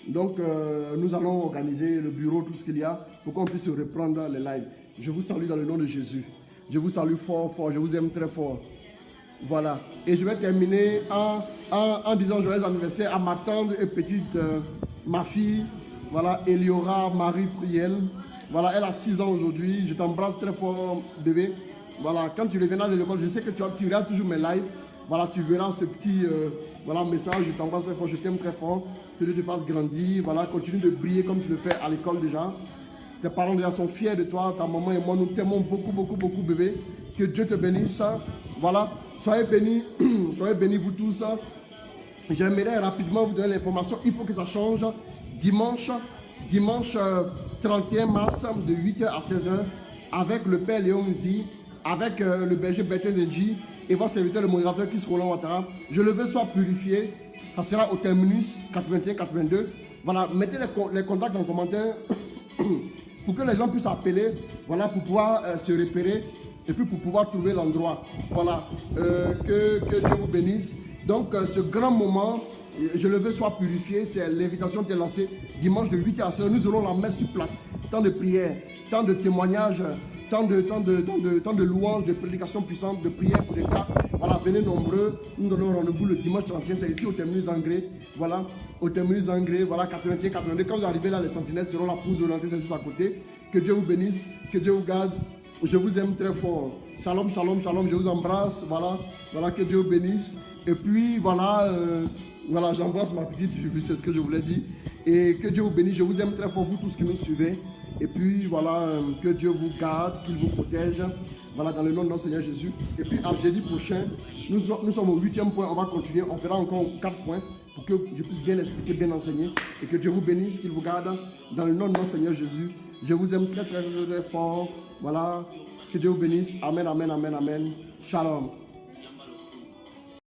S1: nous allons organiser le bureau, tout ce qu'il y a, pour qu'on puisse reprendre les lives. Je vous salue dans le nom de Jésus. Je vous salue fort, fort. Je vous aime très fort. Voilà. Et je vais terminer en disant joyeux anniversaire à ma tendre et petite, ma fille, voilà, Eliora Marie Priel. Voilà, elle a 6 ans aujourd'hui. Je t'embrasse très fort, bébé. Voilà, quand tu reviendras de l'école, je sais que tu regardes toujours mes lives. Voilà, tu verras ce petit message. Je t'embrasse très fort, je t'aime très fort. Que Dieu te fasse grandir. Voilà, continue de briller comme tu le fais à l'école déjà. Tes parents déjà sont fiers de toi. Ta maman et moi, nous t'aimons beaucoup, beaucoup, beaucoup, bébé. Que Dieu te bénisse. Voilà, soyez bénis vous tous. J'aimerais rapidement vous donner l'information. Il faut que ça change. Dimanche 31 mars de 8h à 16h avec le Père Léon Zi, avec le berger Bertin Zenji et votre serviteur, le modérateur Chris Roland Ouattara. Je le veux soit purifié. Ça sera au terminus 81-82. Voilà, mettez les contacts en commentaire pour que les gens puissent appeler, voilà, pour pouvoir se repérer et puis pour pouvoir trouver l'endroit. Voilà, que Dieu vous bénisse. Donc, ce grand moment, je le veux soit purifié, c'est l'invitation qui est lancée dimanche de 8h à 16h. Nous aurons la messe sur place, tant de prières, tant de témoignages, tant de louanges, de prédications puissantes, de prières pour les cas. Voilà, venez nombreux. Nous donnons rendez-vous le dimanche 31, c'est ici au terminus Angré. Voilà, au terminus Angré, voilà, 81, 82. Quand vous arrivez là, les sentinelles seront là pour vous orienter, c'est juste à côté. Que Dieu vous bénisse, que Dieu vous garde. Je vous aime très fort. Shalom, shalom, shalom, je vous embrasse. Voilà, que Dieu vous bénisse. Et puis, voilà, j'embrasse ma petite, c'est ce que je voulais dire. Et que Dieu vous bénisse, je vous aime très fort, vous tous qui nous suivez. Et puis, voilà, que Dieu vous garde, qu'il vous protège. Voilà, dans le nom de notre Seigneur Jésus. Et puis, à jeudi prochain, nous sommes au 8e point, on va continuer. On fera encore 4 points pour que je puisse bien expliquer, bien enseigner. Et que Dieu vous bénisse, qu'il vous garde. Dans le nom de notre Seigneur Jésus. Je vous aime très, très, très, très fort. Voilà, que Dieu vous bénisse. Amen, amen, amen, amen. Shalom.